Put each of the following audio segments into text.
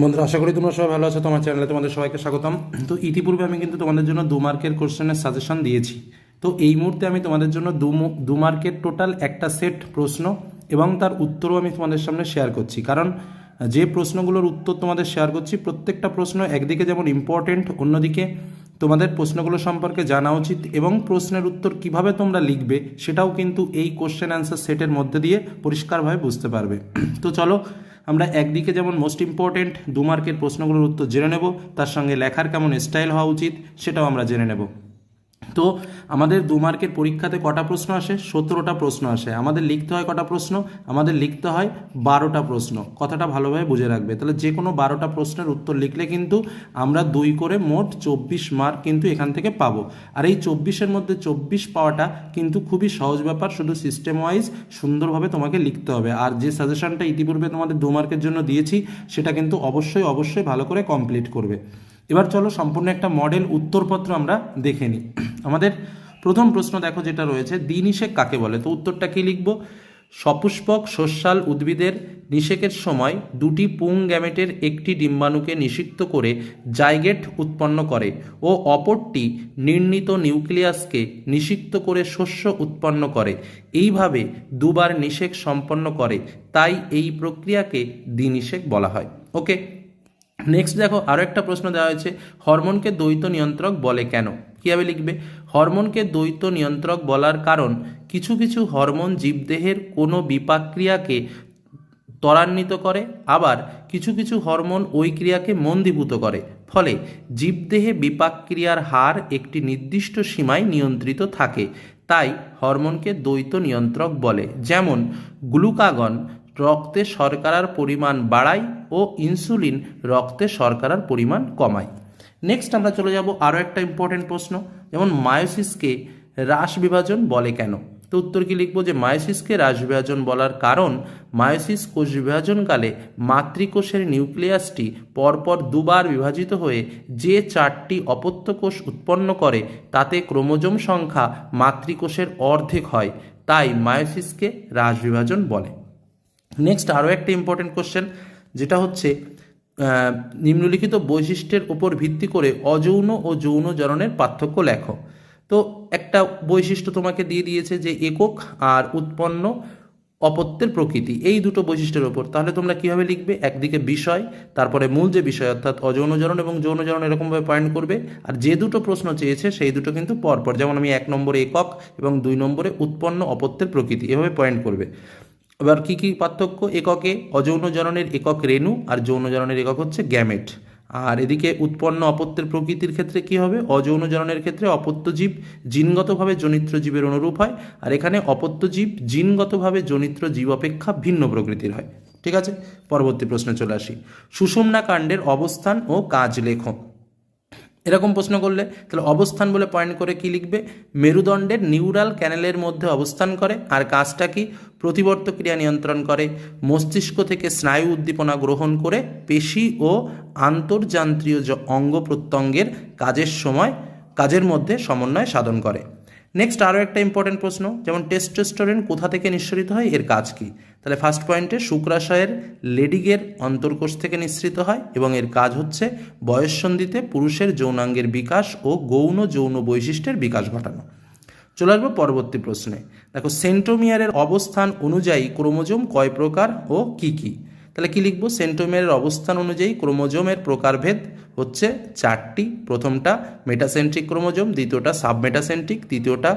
বন্ধুরা, আশা করি তোমরা সবাই ভালো আছো। তোমার চ্যানেলে তোমাদের সবাইকে স্বাগতম। তো ইতিপূর্বে আমি কিন্তু তোমাদের জন্য 2 মার্কের কোশ্চেনের সাজেশন দিয়েছি। তো এই মুহূর্তে আমি তোমাদের জন্য দু মার্কের টোটাল একটা সেট প্রশ্ন এবং তার উত্তরও আমি তোমাদের সামনে শেয়ার করছি। কারণ যে প্রশ্নগুলোর উত্তর তোমাদের শেয়ার করছি, প্রত্যেকটা প্রশ্ন একদিকে যেমন ইম্পর্টেন্ট, অন্যদিকে তোমাদের প্রশ্নগুলো সম্পর্কে জানা উচিত এবং প্রশ্নের উত্তর কিভাবে তোমরা লিখবে সেটাও কিন্তু এই কোশ্চেন অ্যান্সার সেটের মধ্যে দিয়ে পরিষ্কারভাবে বুঝতে পারবে। তো চলো, আমরা একদিকে যেমন মোস্ট ইম্পর্টেন্ট 2 মার্কের প্রশ্নগুলোর উত্তর জেনে নেব, তার সঙ্গে লেখার কেমন স্টাইল হওয়া উচিত সেটাও আমরা জেনে নেব। তো আমাদের 2 মার্কের পরীক্ষাতে কটা প্রশ্ন আসে? 17টা প্রশ্ন আসে। আমাদের লিখতে হয় কটা প্রশ্ন? আমাদের লিখতে হয় 12টা প্রশ্ন। কথাটা ভালোভাবে বুঝে রাখবে। তাহলে যে কোনো 12টা প্রশ্নের উত্তর লিখলে কিন্তু আমরা 2 করে মোট 24 মার্ক কিন্তু এখান থেকে পাবো। আর এই 24-এর মধ্যে 24 পাওয়াটা কিন্তু খুবই সহজ ব্যাপার। শুধু সিস্টেম ওয়াইজ সুন্দরভাবে তোমাকে লিখতে হবে। আর যে সাজেশনটা ইতিপূর্বে তোমাদের 2 মার্কের জন্য দিয়েছি সেটা কিন্তু অবশ্যই ভালো করে কমপ্লিট করবে। এবার চলো সম্পূর্ণ একটা মডেল উত্তরপত্র আমরা দেখে নিই। আমাদের প্রথম প্রশ্ন দেখো যেটা রয়েছে, দ্বিনিষেক কাকে বলে? তো উত্তরটা কি লিখব? সপুষ্পক শস্যাল উদ্ভিদের নিষেকের সময় দুটি পুং গ্যামেটের একটি ডিম্বাণুকে নিষিক্ত করে জাইগেট উৎপন্ন করে ও অপরটি নির্ণীত নিউক্লিয়াসকে নিষিক্ত করে শস্য উৎপন্ন করে। এইভাবে দুবার নিষেক সম্পন্ন করে, তাই এই প্রক্রিয়াকে দ্বিনিষেক বলা হয়। ওকে, নেক্সট দেখো আরও একটা প্রশ্ন দেওয়া হয়েছে, হরমোনকে দ্বৈত নিয়ন্ত্রক বলে কেন? কীভাবে লিখবে? হরমোনকে দ্বৈত নিয়ন্ত্রক বলার কারণ, কিছু কিছু হরমোন জীবদেহের কোনো বিপাকক্রিয়াকে ত্বরান্বিত করে, আবার কিছু কিছু হরমোন ওই ক্রিয়াকে মন্দীভূত করে। ফলে জীবদেহে বিপাকক্রিয়ার হার একটি নির্দিষ্ট সীমায় নিয়ন্ত্রিত থাকে। তাই হরমোনকে দ্বৈত নিয়ন্ত্রক বলে। যেমন গ্লুকাগন রক্তে শর্করার পরিমাণ বাড়ায় ও ইনসুলিন রক্তে শর্করার পরিমাণ কমায়। নেক্সট আমরা চলে যাব আরও একটা ইম্পর্টেন্ট প্রশ্ন, যেমন মায়োসিসকে হ্রাস বিভাজন বলে কেন? তো উত্তর কি লিখবো? যে মায়োসিসকে হ্রাস বিভাজন বলার কারণ, মায়োসিস কোষ বিভাজনকালে মাতৃকোষের নিউক্লিয়াসটি পরপর দুবার বিভাজিত হয়ে যে 4টি অপত্য কোষ উৎপন্ন করে তাতে ক্রোমোজোম সংখ্যা মাতৃকোষের অর্ধেক হয়, তাই মায়োসিসকে হ্রাস বিভাজন বলে। নেক্সট আরও একটা ইম্পর্টেন্ট কোশ্চেন, যেটা হচ্ছে নিম্নলিখিত বৈশিষ্ট্যের উপর ভিত্তি করে অযৌন ও যৌন জননের পার্থক্য লেখো। তো একটা বৈশিষ্ট্য তোমাকে দিয়ে দিয়েছে যে একক আর উৎপন্ন অপত্যের প্রকৃতি, এই দুটো বৈশিষ্ট্যের ওপর। তাহলে তোমরা কীভাবে লিখবে? একদিকে বিষয়, তারপরে মূল যে বিষয় অর্থাৎ অযৌন জনন এবং যৌন জনন, এরকমভাবে পয়েন্ট করবে। আর যে দুটো প্রশ্ন চেয়েছে সেই দুটো কিন্তু পরপর, যেমন আমি 1 নম্বরে একক এবং 2 নম্বরে উৎপন্ন অপত্যের প্রকৃতি, এভাবে পয়েন্ট করবে। এবার কী কী পার্থক্য? এককে অযৌন জননের একক রেণু আর যৌন জননের একক হচ্ছে গ্যামেট। আর এদিকে উৎপন্ন অপত্যের প্রকৃতির ক্ষেত্রে কি হবে? অযৌন জননের ক্ষেত্রে অপত্য জীব জিনগতভাবে জনিত্র জীবের অনুরূপ হয়, আর এখানে অপত্য জীব জিনগতভাবে জনিত্র জীব অপেক্ষা ভিন্ন প্রকৃতির হয়। ঠিক আছে, পরবর্তী প্রশ্নে চলে আসি। সুষুম্না কাণ্ডের অবস্থান ও কাজ লেখো। এরকম প্রশ্ন করলে তাহলে অবস্থান বলে পয়েন্ট করে কি লিখবে? মেরুদণ্ডের নিউরাল ক্যানেলের মধ্যে অবস্থান করে। আর কাজটা কি? প্রতিবর্ত ক্রিয়া নিয়ন্ত্রণ করে, মস্তিষ্ক থেকে স্নায়ু উদ্দীপনা গ্রহণ করে পেশি ও আন্তর্যান্ত্রীয় অঙ্গ প্রত্যঙ্গের কাজের মধ্যে সমন্বয় সাধন করে। নেক্সট আরও একটা ইম্পর্টেন্ট প্রশ্ন, যেমন টেস্টোস্টেরন কোথা থেকে নিঃসরিত হয়, এর কাজ কি? তাহলে ফার্স্ট পয়েন্টে শুক্রাশয়ের লেডিগের অন্তর্কোষ থেকে নিঃসৃত হয় এবং এর কাজ হচ্ছে বয়ঃসন্ধিতে পুরুষের যৌনাঙ্গের বিকাশ ও গৌণ যৌন বৈশিষ্ট্যের বিকাশ ঘটানো। চলে আসবো পরবর্তী প্রশ্নে। দেখো, সেন্ট্রোমিয়ারের অবস্থান অনুযায়ী ক্রোমোজোম কয় প্রকার ও কি কি? তাহলে কি লিখবো? সেন্ট্রোমিয়ারের অবস্থান অনুযায়ী ক্রোমোজোমের প্রকারভেদ হচ্ছে 4টি। প্রথমটা মেটাসেন্ট্রিক ক্রোমোজোম, দ্বিতীয়টা সাবমেটাসেন্ট্রিক, তৃতীয়টা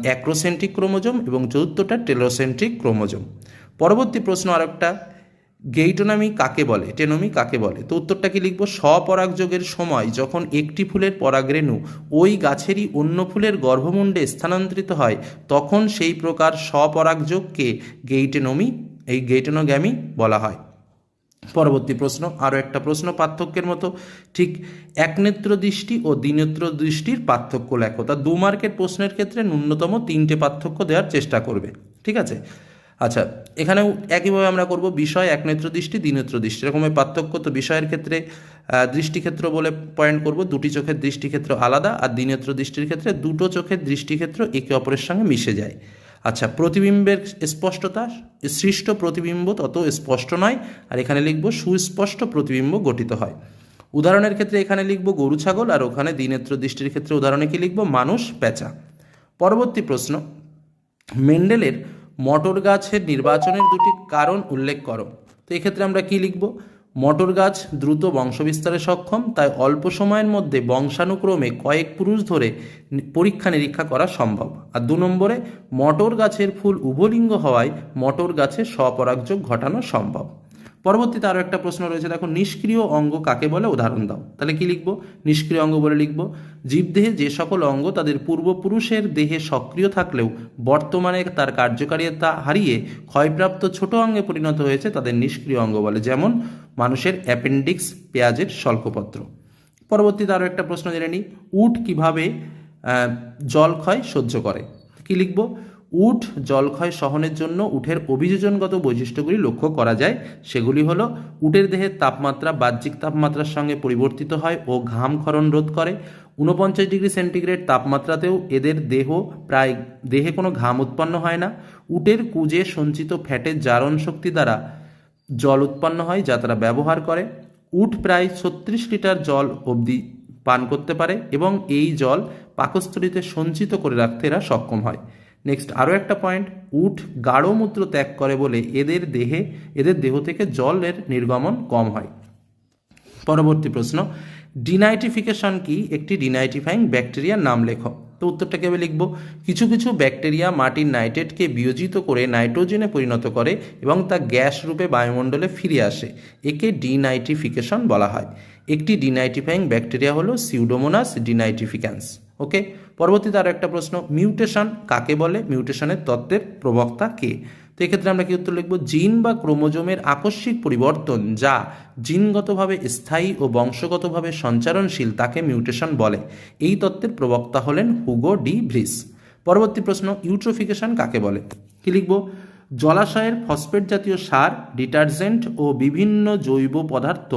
অ্যাক্রোসেন্ট্রিক ক্রোমোজোম এবং চতুর্থটা টেলোসেন্ট্রিক ক্রোমোজোম। পরবর্তী প্রশ্ন আরেকটা, গেইটোনমি কাকে বলে, টেনোমি কাকে বলে? তো উত্তরটা কি লিখবো? স্বপরাগযোগের সময় যখন একটি ফুলের পরাগরেণু ওই গাছেরই অন্য ফুলের গর্ভমুণ্ডে স্থানান্তরিত হয় তখন সেই প্রকার স্বপরাগযোগকে গেইটোনোগ্যামি বলা হয়। পরবর্তী প্রশ্ন আরও একটা প্রশ্ন পার্থক্যের মতো, ঠিক একনেত্র দৃষ্টি ও দ্বিনেত্র দৃষ্টির পার্থক্য লেখো। তা 2 মার্কের প্রশ্নের ক্ষেত্রে ন্যূনতম 3টে পার্থক্য দেওয়ার চেষ্টা করবে। ঠিক আছে, আচ্ছা, এখানেও একইভাবে আমরা করব বিষয়, একনেত্র দৃষ্টি, দ্বিনেত্র দৃষ্টি, এরকমের পার্থক্য। তো বিষয়ের ক্ষেত্রে দৃষ্টিক্ষেত্র বলে পয়েন্ট করব, দুটি চোখের দৃষ্টিক্ষেত্র আলাদা, আর দ্বিনেত্র দৃষ্টির ক্ষেত্রে দুটো চোখের দৃষ্টিক্ষেত্র একে অপরের সঙ্গে মিশে যায়। আচ্ছা, প্রতিবিম্বের স্পষ্টতা, সৃষ্ট প্রতিবিম্ব তত স্পষ্ট নয়, আর এখানে লিখব সুস্পষ্ট প্রতিবিম্ব গঠিত হয়। উদাহরণের ক্ষেত্রে এখানে লিখব গরু ছাগল, আর ওখানে দ্বিনেত্র দৃষ্টির ক্ষেত্রে উদাহরণে কি লিখব, মানুষ পেঁচা। পরবর্তী প্রশ্ন, মেন্ডেলের মটর গাছের নির্বাচনের দুটি কারণ উল্লেখ করো। তো এক্ষেত্রে আমরা কি লিখব, মটর গাছ দ্রুত বংশবিস্তারে সক্ষম, তাই অল্প সময়ের মধ্যে বংশানুক্রমে কয়েক পুরুষ ধরে পরীক্ষা নিরীক্ষা করা সম্ভব। আর 2 নম্বরে, মটর গাছের ফুল উভলিঙ্গ হওয়ায় মটর গাছে স্বপরাগযোগ ঘটানো সম্ভব। পরবর্তীতে আরও একটা প্রশ্ন রয়েছে, দেখো নিষ্ক্রিয় অঙ্গ কাকে বলে, উদাহরণ দাও। তাহলে কি লিখব, নিষ্ক্রিয় অঙ্গ বলে লিখব জীবদেহে যে সকল অঙ্গ তাদের পূর্বপুরুষের দেহে সক্রিয় থাকলেও বর্তমানে তার কার্যকারিতা হারিয়ে ক্ষয়প্রাপ্ত ছোট অঙ্গে পরিণত হয়েছে তাদের নিষ্ক্রিয় অঙ্গ বলে, যেমন মানুষের অ্যাপেন্ডিক্স, পেঁয়াজের শল্কপত্র। পরবর্তীতে আরও একটা প্রশ্ন জেনে নিই, উট কিভাবে জলক্ষয় সহ্য করে। কি লিখব, উট জলক্ষয় সহনের জন্য উটের অভিযোজনগত বৈশিষ্ট্যগুলি লক্ষ্য করা যায়। সেগুলি হলো, উটের দেহের তাপমাত্রা বাহ্যিক তাপমাত্রার সঙ্গে পরিবর্তিত হয় ও ঘাম ক্ষরণ রোধ করে। 49 ডিগ্রি সেন্টিগ্রেড তাপমাত্রাতেও এদের দেহে কোনো ঘাম উৎপন্ন হয় না। উটের কুজে সঞ্চিত ফ্যাটের জারণ শক্তি দ্বারা জল উৎপন্ন হয় যা তারা ব্যবহার করে। উট প্রায় 36 লিটার জল অবধি পান করতে পারে এবং এই জল পাকস্থলীতে সঞ্চিত করে রাখতে এরা সক্ষম হয়। নেক্সট আরও একটা পয়েন্ট, উট গাঢ় মূত্র ত্যাগ করে বলে এদের দেহ থেকে জলের নির্গমন কম হয়। পরবর্তী প্রশ্ন, ডিনাইট্রিফিকেশন কি, একটি ডিনাইট্রিফাইং ব্যাকটেরিয়ার নাম লেখো। তো উত্তরটা কেবল লিখব, কিছু কিছু ব্যাকটেরিয়া মাটির নাইট্রেটকে বিয়োজিত করে নাইট্রোজেনে পরিণত করে এবং তা গ্যাস রূপে বায়ুমণ্ডলে ফিরে আসে, একে ডিনাইট্রিফিকেশন বলা হয়। একটি ডিনাইট্রিফাইং ব্যাকটেরিয়া হলো সিউডোমোনাস ডিনাইট্রিফিক্যান্স। ওকে, পরবর্তীতে আরও একটা প্রশ্ন, মিউটেশন কাকে বলে, মিউটেশনের তত্ত্বের প্রবক্তা কে। তো এক্ষেত্রে আমরা কি উত্তর লিখব, জিন বা ক্রোমোজোমের আকস্মিক পরিবর্তন যা জিনগতভাবে স্থায়ী ও বংশগতভাবে সঞ্চারণশীল তাকে মিউটেশন বলে। এই তত্ত্বের প্রবক্তা হলেন হুগো ডি ভ্রিস। পরবর্তী প্রশ্ন, ইউট্রোফিকেশন কাকে বলে। কি লিখব, জলাশয়ের ফসফেট জাতীয় সার, ডিটারজেন্ট ও বিভিন্ন জৈব পদার্থ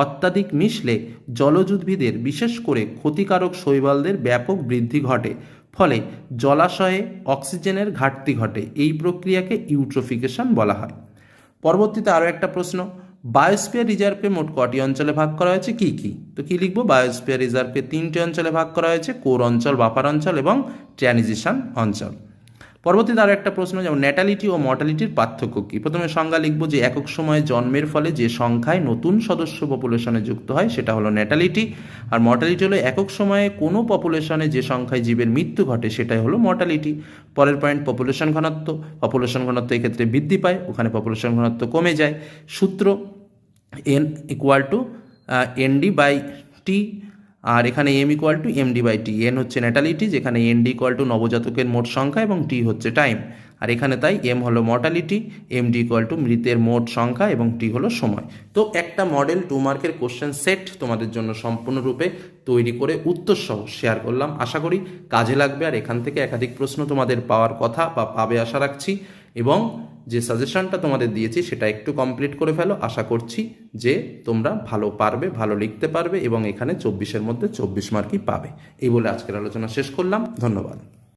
অত্যাধিক মিশলে জলজ উদ্ভিদের বিশেষ করে ক্ষতিকারক শৈবালদের ব্যাপক বৃদ্ধি ঘটে, ফলে জলাশয়ে অক্সিজেনের ঘাটতি ঘটে। এই প্রক্রিয়াকে ইউট্রোফিকেশন বলা হয়। পরবর্তীতে আরও একটা প্রশ্ন, বায়োস্ফিয়ার রিজার্ভকে মোট কটি অঞ্চলে ভাগ করা হয়েছে, কি কি। তো কি লিখব, বায়োস্ফিয়ার রিজার্ভকে 3টে অঞ্চলে ভাগ করা হয়েছে, কোর অঞ্চল, বাফার অঞ্চল এবং ট্রানজিশন অঞ্চল। পরবর্তীতে আরও একটা প্রশ্ন, যেমন ন্যাটালিটি ও মর্টালিটির পার্থক্য কী। প্রথমে সংজ্ঞা লিখব যে একক সময়ে জন্মের ফলে যে সংখ্যায় নতুন সদস্য পপুলেশনে যুক্ত হয় সেটা হলো ন্যাটালিটি, আর মর্টালিটি হলো একক সময়ে কোনো পপুলেশনে যে সংখ্যায় জীবের মৃত্যু ঘটে সেটাই হলো মর্টালিটি। পরের পয়েন্ট, পপুলেশন ঘনত্ব। পপুলেশন ঘনত্ব এক্ষেত্রে বৃদ্ধি পায়, ওখানে পপুলেশন ঘনত্ব কমে যায়। সূত্র n equal to ND by t, আর এখানে m equal to MD by t. n হচ্ছে ন্যাটালিটি, যেখানে ND ইকুয়াল টু নবজাতকের মোট সংখ্যা এবং t হচ্ছে টাইম, আর এখানে তাই m হলো মর্টালিটি, MD ইকুয়াল টু মৃতের মোট সংখ্যা এবং t হলো সময়। তো একটা মডেল 2 মার্কের কোশ্চেন সেট তোমাদের জন্য সম্পূর্ণরূপে তৈরি করে উত্তর সহ শেয়ার করলাম, আশা করি কাজে লাগবে। আর এখান থেকে একাধিক প্রশ্ন তোমাদের পাওয়ার কথা বা পাবে আশা রাখছি, এবং যে সাজেশনটা তোমাদের দিয়েছি সেটা একটু কমপ্লিট করে ফেলো। আশা করছি যে তোমরা ভালো পারবে, ভালো লিখতে পারবে এবং এখানে 24-এর মধ্যে 24 মার্কই পাবে। এই বলে আজকের আলোচনা শেষ করলাম। ধন্যবাদ।